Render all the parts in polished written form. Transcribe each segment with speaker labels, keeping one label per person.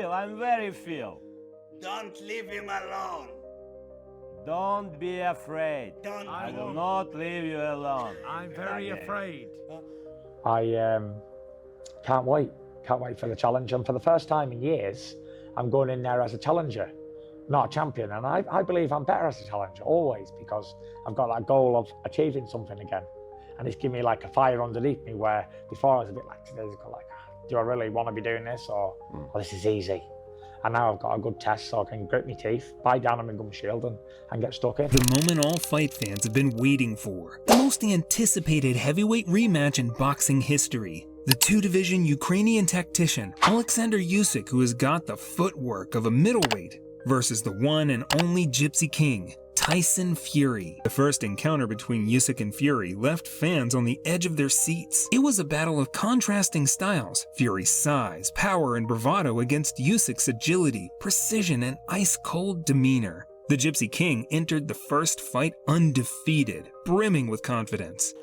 Speaker 1: I'm very Phil.
Speaker 2: Don't leave him alone.
Speaker 1: Don't be afraid. I will not leave you alone.
Speaker 3: I'm very afraid.
Speaker 4: I can't wait. Can't wait for the challenge. And for the first time in years, I'm going in there as a challenger, not a champion. And I believe I'm better as a challenger, always, because I've got that goal of achieving something again. And it's given me like a fire underneath me where before I was a bit like, do I really want to be doing this, or this is easy? And now I've got a good test so I can grit my teeth, bite down on my gum shield and get stuck in.
Speaker 5: The moment all fight fans have been waiting for. The most anticipated heavyweight rematch in boxing history. The two-division Ukrainian tactician, Oleksandr Usyk, who has got the footwork of a middleweight, versus the one and only Gypsy King, Tyson Fury. The first encounter between Usyk and Fury left fans on the edge of their seats. It was a battle of contrasting styles, Fury's size, power, and bravado against Usyk's agility, precision, and ice-cold demeanor. The Gypsy King entered the first fight undefeated, brimming with confidence.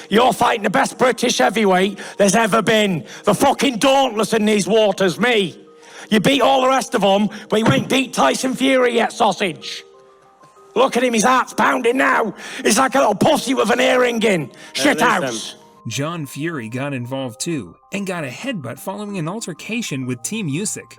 Speaker 6: You're fighting the best British heavyweight there's ever been. The fucking dauntless in these waters, me. You beat all the rest of them, but you ain't beat Tyson Fury yet, sausage. Look at him, his heart's pounding now. He's like a little pussy with an earring in. Shit house.
Speaker 5: John Fury got involved too, and got a headbutt following an altercation with Team Usyk.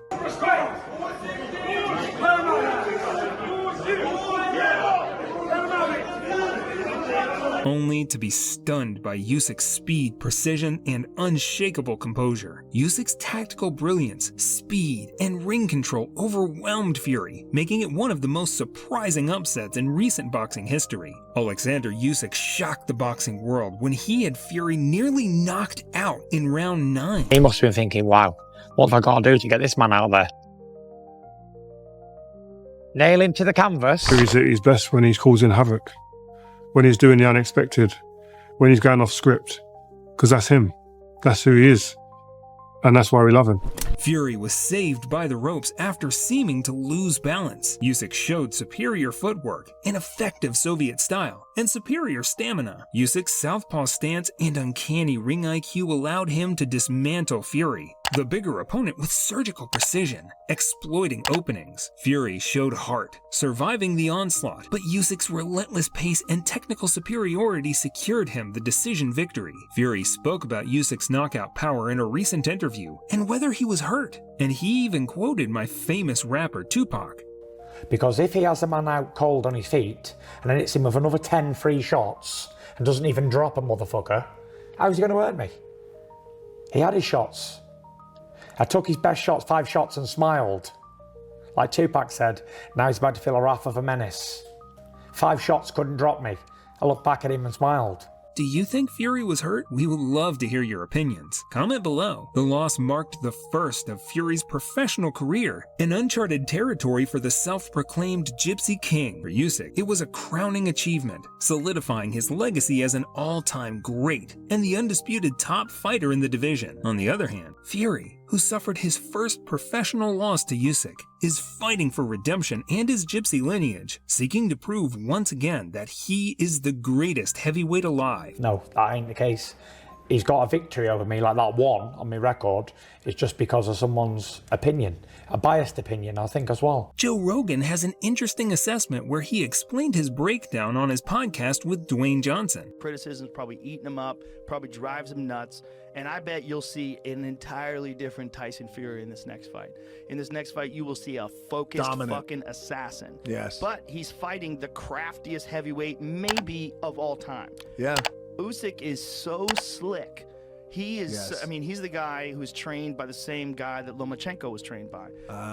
Speaker 5: Only to be stunned by Usyk's speed, precision, and unshakable composure. Usyk's tactical brilliance, speed, and ring control overwhelmed Fury, making it one of the most surprising upsets in recent boxing history. Oleksandr Usyk shocked the boxing world when he had Fury nearly knocked out in round 9.
Speaker 4: He must have been thinking, wow, what have I got to do to get this man out of there? Nail him to the canvas.
Speaker 7: Fury's at his best when he's causing havoc, when he's doing the unexpected, when he's going off script, because that's him. That's who he is. And that's why we love him.
Speaker 5: Fury was saved by the ropes after seeming to lose balance. Usyk showed superior footwork, an effective Soviet style, and superior stamina. Usyk's southpaw stance and uncanny ring IQ allowed him to dismantle Fury, the bigger opponent, with surgical precision, exploiting openings. Fury showed heart, surviving the onslaught, but Usyk's relentless pace and technical superiority secured him the decision victory. Fury spoke about Usyk's knockout power in a recent interview, and whether he was hurt, and he even quoted my famous rapper Tupac.
Speaker 4: Because if he has a man out cold on his feet and then hits him with another 10 free shots and doesn't even drop a motherfucker, how's he going to hurt me? He had his shots. I took his best shots, 5 shots, and smiled. Like Tupac said, now he's about to feel a wrath of a menace. 5 shots couldn't drop me. I looked back at him and smiled.
Speaker 5: Do you think Fury was hurt? We would love to hear your opinions. Comment below. The loss marked the first of Fury's professional career, an uncharted territory for the self-proclaimed Gypsy King. For Usyk, it was a crowning achievement, solidifying his legacy as an all-time great and the undisputed top fighter in the division. On the other hand, Fury, who suffered his first professional loss to Usyk, is fighting for redemption and his Gypsy lineage, seeking to prove once again that he is the greatest heavyweight alive.
Speaker 4: No, that ain't the case. He's got a victory over me like that one on my record. It's just because of someone's opinion. A biased opinion, I think, as well.
Speaker 5: Joe Rogan has an interesting assessment where he explained his breakdown on his podcast with Dwayne Johnson.
Speaker 8: Criticism's probably eating him up, probably drives him nuts, and I bet you'll see an entirely different Tyson Fury in this next fight. In this next fight, you will see a focused fucking assassin.
Speaker 3: Yes.
Speaker 8: But he's fighting the craftiest heavyweight maybe of all time.
Speaker 3: Yeah.
Speaker 8: Usyk is so slick. He is,
Speaker 3: Yes.
Speaker 8: I mean, he's the guy who's trained by the same guy that Lomachenko was trained by.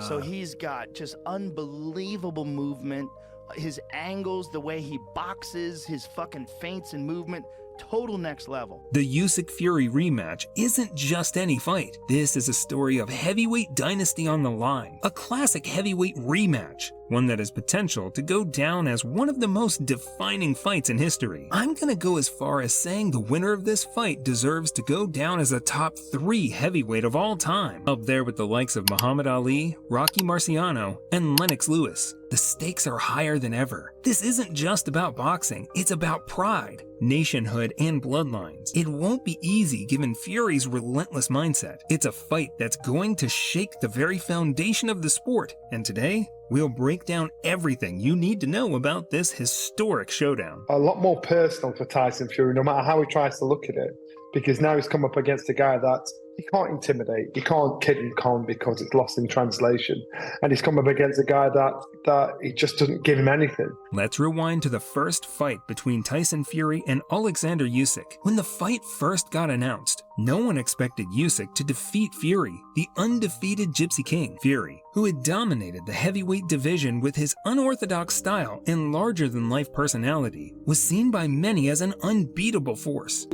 Speaker 8: So he's got just unbelievable movement. His angles, the way he boxes, his fucking feints and movement, total next level.
Speaker 5: The Usyk-Fury rematch isn't just any fight. This is a story of heavyweight dynasty on the line. A classic heavyweight rematch. one that has potential to go down as one of the most defining fights in history. I'm gonna go as far as saying the winner of this fight deserves to go down as a top 3 heavyweight of all time, up there with the likes of Muhammad Ali, Rocky Marciano, and Lennox Lewis. The stakes are higher than ever. This isn't just about boxing, it's about pride, nationhood, and bloodlines. It won't be easy given Fury's relentless mindset. It's a fight that's going to shake the very foundation of the sport, and today, we'll break down everything you need to know about this historic showdown.
Speaker 3: A lot more personal for Tyson Fury, no matter how he tries to look at it, because now he's come up against a guy that he can't intimidate, he can't kid and con because it's lost in translation, and he's come up against a guy that he just doesn't give him anything.
Speaker 5: Let's rewind to the first fight between Tyson Fury and Oleksandr Usyk. When the fight first got announced, no one expected Usyk to defeat Fury, the undefeated Gypsy King. Fury, who had dominated the heavyweight division with his unorthodox style and larger-than-life personality, was seen by many as an unbeatable force.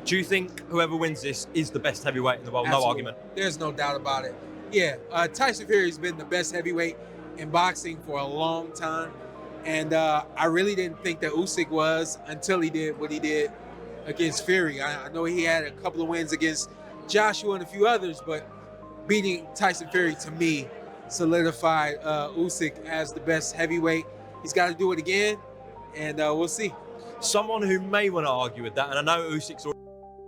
Speaker 9: Do you think whoever wins this is the best heavyweight in the world?
Speaker 10: Absolutely.
Speaker 9: No argument.
Speaker 10: There's no doubt about it. Yeah, Tyson Fury's been the best heavyweight in boxing for a long time. And I really didn't think that Usyk was until he did what he did against Fury. I know he had a couple of wins against Joshua and a few others, but beating Tyson Fury, to me, solidified Usyk as the best heavyweight. He's got to do it again, and we'll see.
Speaker 9: Someone who may want to argue with that, and I know Usyk's already...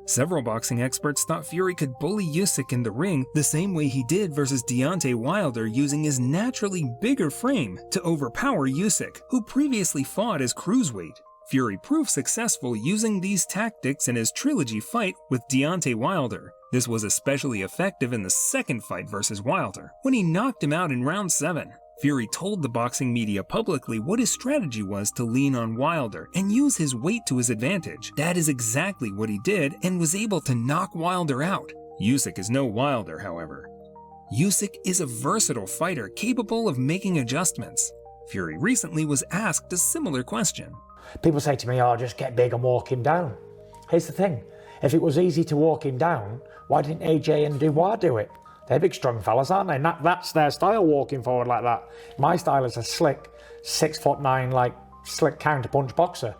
Speaker 5: Several boxing experts thought Fury could bully Usyk in the ring the same way he did versus Deontay Wilder, using his naturally bigger frame to overpower Usyk, who previously fought as cruiserweight. Fury proved successful using these tactics in his trilogy fight with Deontay Wilder. This was especially effective in the second fight versus Wilder, when he knocked him out in round 7. Fury told the boxing media publicly what his strategy was to lean on Wilder and use his weight to his advantage. That is exactly what he did and was able to knock Wilder out. Usyk is no Wilder, however. Usyk is a versatile fighter capable of making adjustments. Fury recently was asked a similar question.
Speaker 4: People say to me, oh, just get big and walk him down. Here's the thing. If it was easy to walk him down, why didn't AJ and Dubois do it? They're big, strong fellas, aren't they? And that's their style, walking forward like that. My style is a slick, 6'9", like slick counterpunch boxer.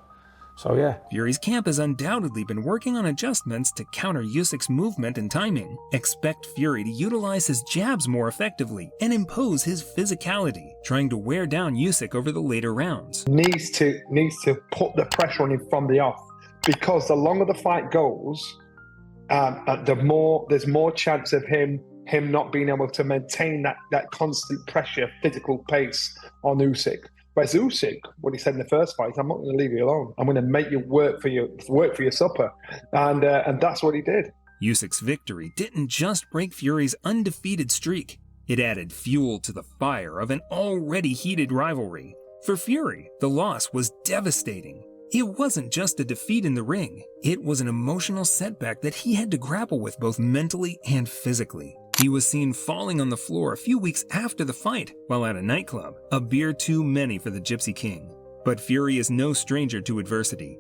Speaker 4: So yeah.
Speaker 5: Fury's camp has undoubtedly been working on adjustments to counter Usyk's movement and timing. Expect Fury to utilize his jabs more effectively and impose his physicality, trying to wear down Usyk over the later rounds.
Speaker 3: Needs to put the pressure on him from the off, because the longer the fight goes, there's more chance of him not being able to maintain that constant pressure, physical pace on Usyk. Whereas Usyk, what he said in the first fight, I'm not going to leave you alone. I'm going to make you work for your supper, and that's what he did.
Speaker 5: Usyk's victory didn't just break Fury's undefeated streak; it added fuel to the fire of an already heated rivalry. For Fury, the loss was devastating. It wasn't just a defeat in the ring; it was an emotional setback that he had to grapple with both mentally and physically. He was seen falling on the floor a few weeks after the fight while at a nightclub, a beer too many for the Gypsy King. But Fury is no stranger to adversity.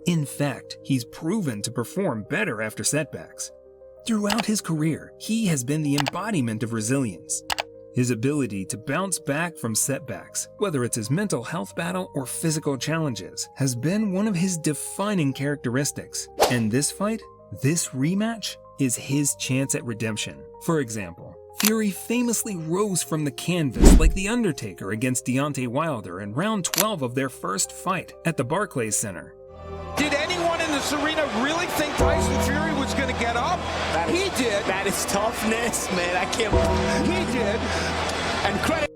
Speaker 5: In fact, he's proven to perform better after setbacks. Throughout his career, he has been the embodiment of resilience. His ability to bounce back from setbacks, whether it's his mental health battle or physical challenges, has been one of his defining characteristics. And this fight, this rematch, is his chance at redemption. For example, Fury famously rose from the canvas like The Undertaker against Deontay Wilder in round 12 of their first fight at the Barclays Center.
Speaker 11: Did anyone in this arena really think Tyson Fury was going to get up? He did.
Speaker 2: That is toughness, man. I can't.
Speaker 11: He did.
Speaker 2: And credit.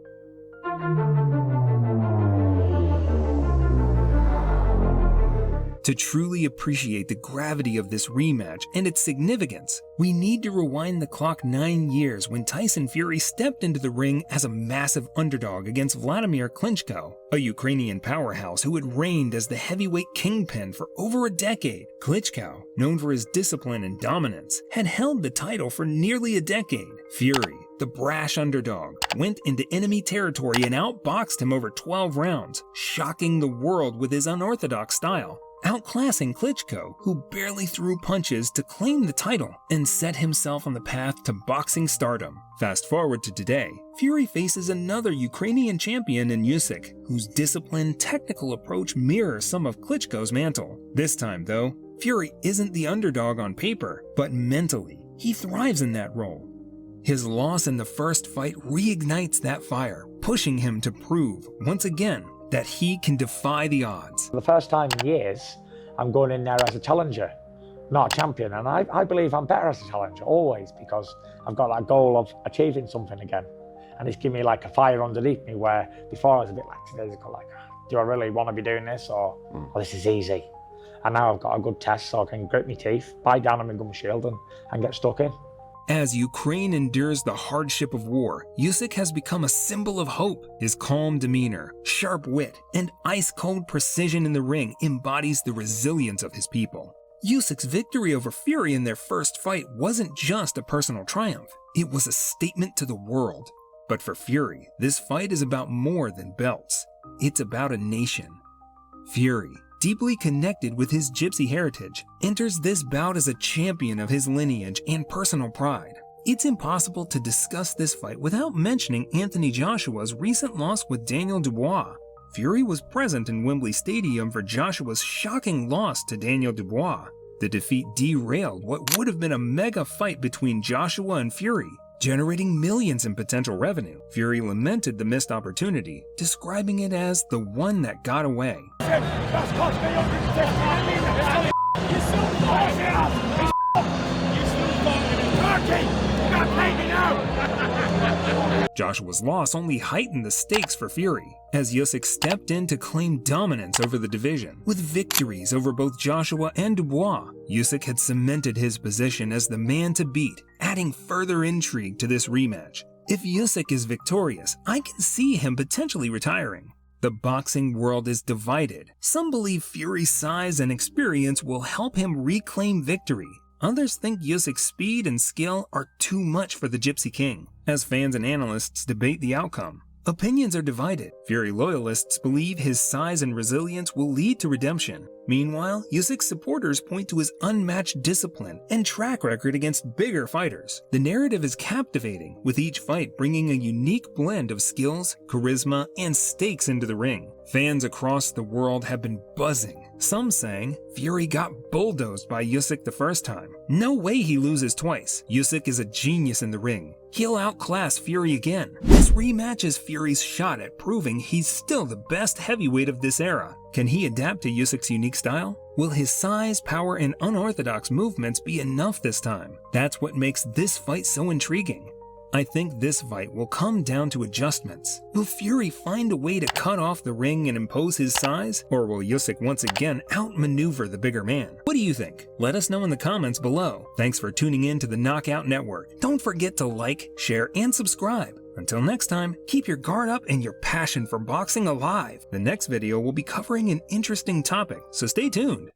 Speaker 5: To truly appreciate the gravity of this rematch and its significance, we need to rewind the clock 9 years when Tyson Fury stepped into the ring as a massive underdog against Vladimir Klitschko, a Ukrainian powerhouse who had reigned as the heavyweight kingpin for over a decade. Klitschko, known for his discipline and dominance, had held the title for nearly a decade. Fury, the brash underdog, went into enemy territory and outboxed him over 12 rounds, shocking the world with his unorthodox style. outclassing Klitschko, who barely threw punches to claim the title and set himself on the path to boxing stardom. Fast forward to today, Fury faces another Ukrainian champion in Usyk, whose disciplined, technical approach mirrors some of Klitschko's mantle. This time, though, Fury isn't the underdog on paper, but mentally, he thrives in that role. His loss in the first fight reignites that fire, pushing him to prove, once again, that he can defy the odds.
Speaker 4: For the first time in years, I'm going in there as a challenger, not a champion. And I believe I'm better as a challenger, always, because I've got that goal of achieving something again. And it's given me like a fire underneath me, where before I was a bit like 2 days ago, like, do I really want to be doing this, or oh, this is easy? And now I've got a good test, so I can grit my teeth, bite down on my gum shield and get stuck in.
Speaker 5: As Ukraine endures the hardship of war, Usyk has become a symbol of hope. His calm demeanor, sharp wit, and ice-cold precision in the ring embodies the resilience of his people. Usyk's victory over Fury in their first fight wasn't just a personal triumph, it was a statement to the world. But for Fury, this fight is about more than belts. It's about a nation. Fury, deeply connected with his Gypsy heritage, enters this bout as a champion of his lineage and personal pride. It's impossible to discuss this fight without mentioning Anthony Joshua's recent loss with Daniel Dubois. Fury was present in Wembley Stadium for Joshua's shocking loss to Daniel Dubois. The defeat derailed what would have been a mega fight between Joshua and Fury, generating millions in potential revenue. Fury lamented the missed opportunity, describing it as the one that got away. Joshua's loss only heightened the stakes for Fury, as Usyk stepped in to claim dominance over the division. With victories over both Joshua and Dubois, Usyk had cemented his position as the man to beat, adding further intrigue to this rematch. If Usyk is victorious, I can see him potentially retiring. The boxing world is divided. Some believe Fury's size and experience will help him reclaim victory. Others think Usyk's speed and skill are too much for the Gypsy King. As fans and analysts debate the outcome, opinions are divided. Fury loyalists believe his size and resilience will lead to redemption. Meanwhile, Usyk's supporters point to his unmatched discipline and track record against bigger fighters. The narrative is captivating, with each fight bringing a unique blend of skills, charisma, and stakes into the ring. Fans across the world have been buzzing. Some saying Fury got bulldozed by Usyk the first time. No way he loses twice. Usyk is a genius in the ring. He'll outclass Fury again. This rematch is Fury's shot at proving he's still the best heavyweight of this era. Can he adapt to Usyk's unique style? Will his size, power, and unorthodox movements be enough this time? That's what makes this fight so intriguing. I think this fight will come down to adjustments. Will Fury find a way to cut off the ring and impose his size? Or will Usyk once again outmaneuver the bigger man? What do you think? Let us know in the comments below. Thanks for tuning in to the Knockout Network. Don't forget to like, share, and subscribe. Until next time, keep your guard up and your passion for boxing alive. The next video will be covering an interesting topic, so stay tuned.